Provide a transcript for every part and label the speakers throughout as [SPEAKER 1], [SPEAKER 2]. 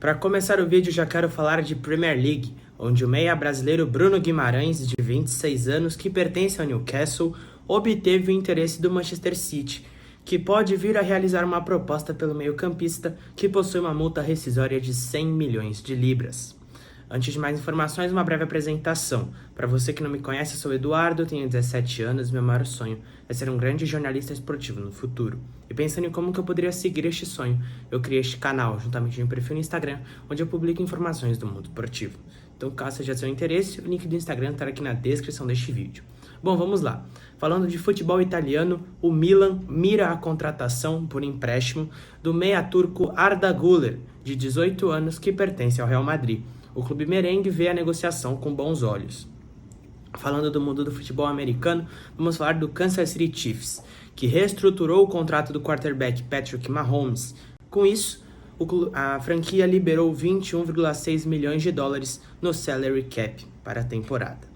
[SPEAKER 1] Para começar o vídeo, já quero falar de Premier League, onde o meia brasileiro Bruno Guimarães, de 26 anos, que pertence ao Newcastle, obteve o interesse do Manchester City, que pode vir a realizar uma proposta pelo meio-campista, que possui uma multa rescisória de 100 milhões de libras. Antes de mais informações, uma breve apresentação. Para você que não me conhece, eu sou Eduardo, tenho 17 anos e meu maior sonho é ser um grande jornalista esportivo no futuro. E pensando em como que eu poderia seguir este sonho, eu criei este canal, juntamente de um perfil no Instagram, onde eu publico informações do mundo esportivo. Então, caso seja de seu interesse, o link do Instagram estará aqui na descrição deste vídeo. Bom, vamos lá. Falando de futebol italiano, o Milan mira a contratação por empréstimo do meia turco Arda Güler, de 18 anos, que pertence ao Real Madrid. O clube merengue vê a negociação com bons olhos. Falando do mundo do futebol americano, vamos falar do Kansas City Chiefs, que reestruturou o contrato do quarterback Patrick Mahomes. Com isso, a franquia liberou 21,6 milhões de dólares no salary cap para a temporada.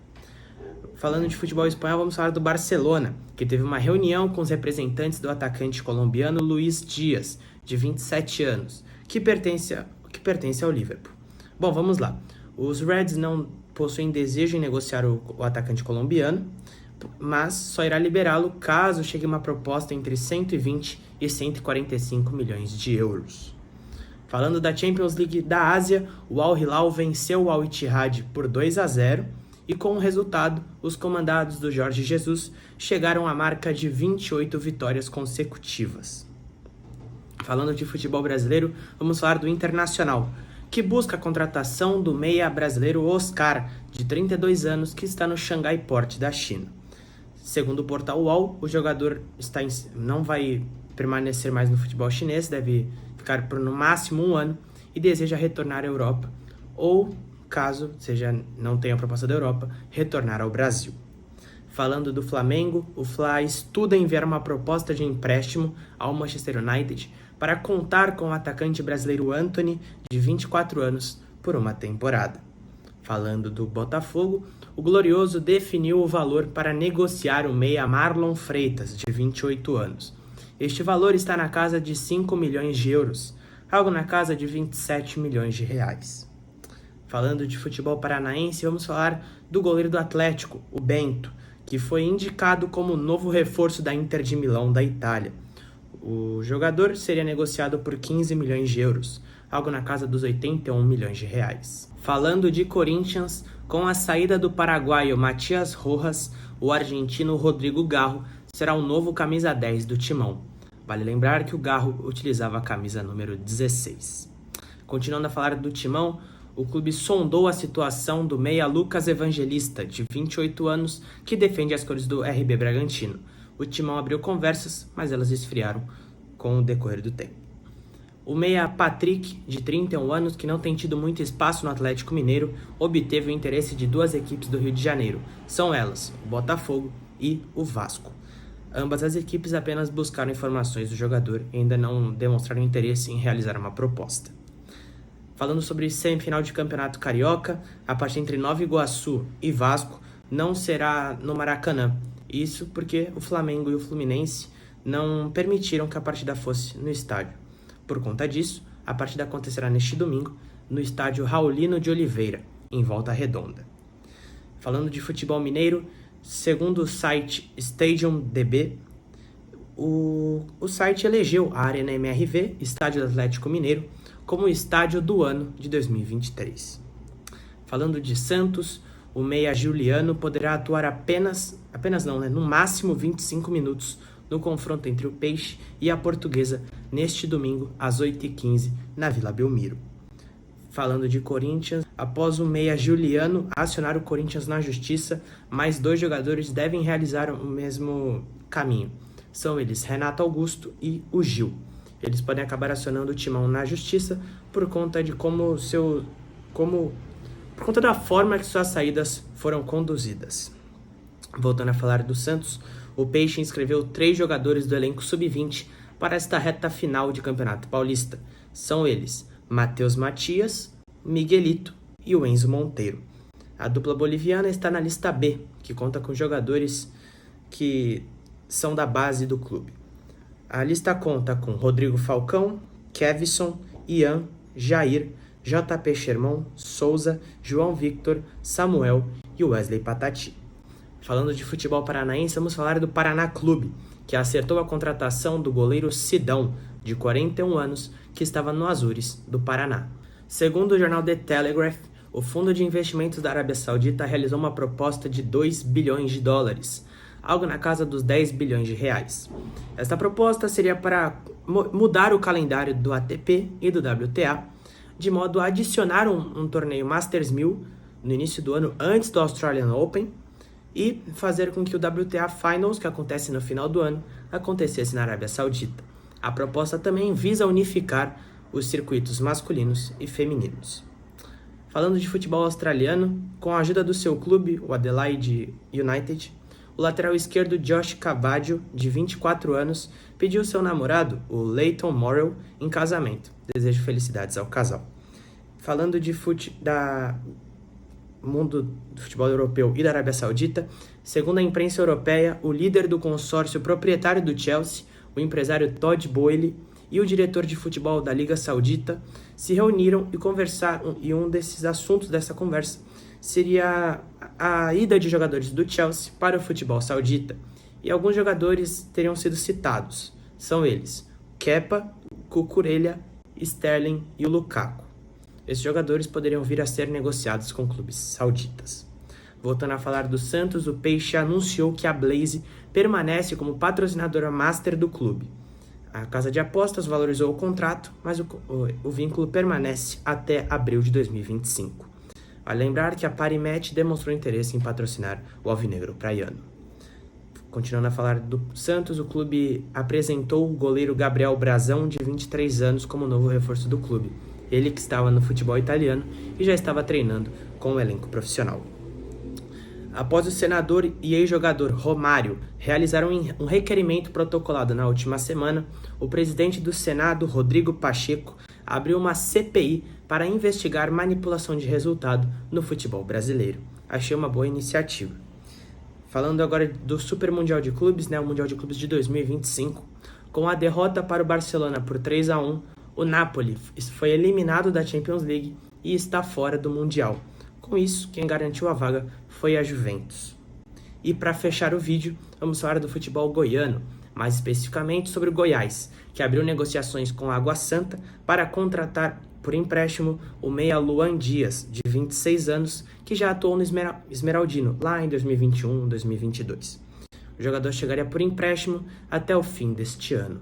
[SPEAKER 1] Falando de futebol espanhol, vamos falar do Barcelona, que teve uma reunião com os representantes do atacante colombiano Luis Diaz, de 27 anos, que pertence ao Liverpool. Bom, vamos lá. Os Reds não possuem desejo em negociar o atacante colombiano, mas só irá liberá-lo caso chegue uma proposta entre 120 e 145 milhões de euros. Falando da Champions League da Ásia, o Al Hilal venceu o Al Ittihad por 2-0 e com o resultado, os comandados do Jorge Jesus chegaram à marca de 28 vitórias consecutivas. Falando de futebol brasileiro, vamos falar do Internacional, que busca a contratação do meia brasileiro Oscar, de 32 anos, que está no Shanghai Port da China. Segundo o portal UOL, o jogador não vai permanecer mais no futebol chinês, deve ficar por no máximo um ano e deseja retornar à Europa, ou, caso não tenha a proposta da Europa, retornar ao Brasil. Falando do Flamengo, o Fla estuda enviar uma proposta de empréstimo ao Manchester United para contar com o atacante brasileiro Antony, de 24 anos, por uma temporada. Falando do Botafogo, o Glorioso definiu o valor para negociar o meia Marlon Freitas, de 28 anos. Este valor está na casa de 5 milhões de euros, algo na casa de 27 milhões de reais. Falando de futebol paranaense, vamos falar do goleiro do Atlético, o Bento, que foi indicado como novo reforço da Inter de Milão da Itália. O jogador seria negociado por 15 milhões de euros, algo na casa dos 81 milhões de reais. Falando de Corinthians, com a saída do paraguaio Matias Rojas, o argentino Rodrigo Garro será o novo camisa 10 do Timão. Vale lembrar que o Garro utilizava a camisa número 16. Continuando a falar do Timão, o clube sondou a situação do meia Lucas Evangelista, de 28 anos, que defende as cores do RB Bragantino. O Timão abriu conversas, mas elas esfriaram com o decorrer do tempo. O meia Patrick, de 31 anos, que não tem tido muito espaço no Atlético Mineiro, obteve o interesse de duas equipes do Rio de Janeiro. São elas, o Botafogo e o Vasco. Ambas as equipes apenas buscaram informações do jogador e ainda não demonstraram interesse em realizar uma proposta. Falando sobre semifinal de Campeonato Carioca, a partida entre Nova Iguaçu e Vasco não será no Maracanã. Isso porque o Flamengo e o Fluminense não permitiram que a partida fosse no estádio. Por conta disso, a partida acontecerá neste domingo no estádio Raulino de Oliveira, em Volta Redonda. Falando de futebol mineiro, segundo o site Stadium DB, o site elegeu a Arena MRV, estádio do Atlético Mineiro, como o estádio do ano de 2023. Falando de Santos, o meia Juliano poderá atuar no máximo 25 minutos no confronto entre o Peixe e a Portuguesa neste domingo às 8h15 na Vila Belmiro. Falando de Corinthians, após o meia Juliano acionar o Corinthians na justiça, mais dois jogadores devem realizar o mesmo caminho. São eles Renato Augusto e o Gil. Eles podem acabar acionando o Timão na justiça por conta da forma que suas saídas foram conduzidas. Voltando a falar do Santos, o Peixe inscreveu 3 jogadores do elenco sub-20 para esta reta final de Campeonato Paulista. São eles Matheus Matias, Miguelito e o Enzo Monteiro. A dupla boliviana está na lista B, que conta com jogadores que são da base do clube. A lista conta com Rodrigo Falcão, Kevson, Ian, Jair, JP Sherman, Souza, João Victor, Samuel e Wesley Patati. Falando de futebol paranaense, vamos falar do Paraná Clube, que acertou a contratação do goleiro Sidão, de 41 anos, que estava no Azures, do Paraná. Segundo o jornal The Telegraph, o fundo de investimentos da Arábia Saudita realizou uma proposta de 2 bilhões de dólares, algo na casa dos 10 bilhões de reais. Esta proposta seria para mudar o calendário do ATP e do WTA, de modo a adicionar um torneio Masters 1000 no início do ano antes do Australian Open e fazer com que o WTA Finals, que acontece no final do ano, acontecesse na Arábia Saudita. A proposta também visa unificar os circuitos masculinos e femininos. Falando de futebol australiano, com a ajuda do seu clube, o Adelaide United, o lateral esquerdo Josh Cabadio, de 24 anos, pediu seu namorado, o Leighton Morrell, em casamento. Desejo felicidades ao casal. Falando de mundo do futebol europeu e da Arábia Saudita, segundo a imprensa europeia, o líder do consórcio proprietário do Chelsea, o empresário Todd Boehly, e o diretor de futebol da Liga Saudita se reuniram e conversaram, e um desses assuntos dessa conversa seria a ida de jogadores do Chelsea para o futebol saudita. E alguns jogadores teriam sido citados. São eles: Kepa, Cucurella, Sterling e o Lukaku. Esses jogadores poderiam vir a ser negociados com clubes sauditas. Voltando a falar do Santos, o Peixe anunciou que a Blaze permanece como patrocinadora master do clube. A casa de apostas valorizou o contrato, mas o vínculo permanece até abril de 2025. Vale lembrar que a Parimatch demonstrou interesse em patrocinar o alvinegro praiano. Continuando a falar do Santos, o clube apresentou o goleiro Gabriel Brazão, de 23 anos, como novo reforço do clube. Ele que estava no futebol italiano e já estava treinando com o elenco profissional. Após o senador e ex-jogador Romário realizar um requerimento protocolado na última semana, o presidente do Senado, Rodrigo Pacheco, abriu uma CPI para investigar manipulação de resultado no futebol brasileiro. Achei uma boa iniciativa. Falando agora do Super Mundial de Clubes, o Mundial de Clubes de 2025, com a derrota para o Barcelona por 3-1, o Napoli foi eliminado da Champions League e está fora do Mundial. Com isso, quem garantiu a vaga foi a Juventus. E para fechar o vídeo, vamos falar do futebol goiano, mais especificamente sobre o Goiás, que abriu negociações com a Água Santa para contratar por empréstimo o meia Luan Dias, de 26 anos, que já atuou no Esmeraldino, lá em 2021 e 2022. O jogador chegaria por empréstimo até o fim deste ano.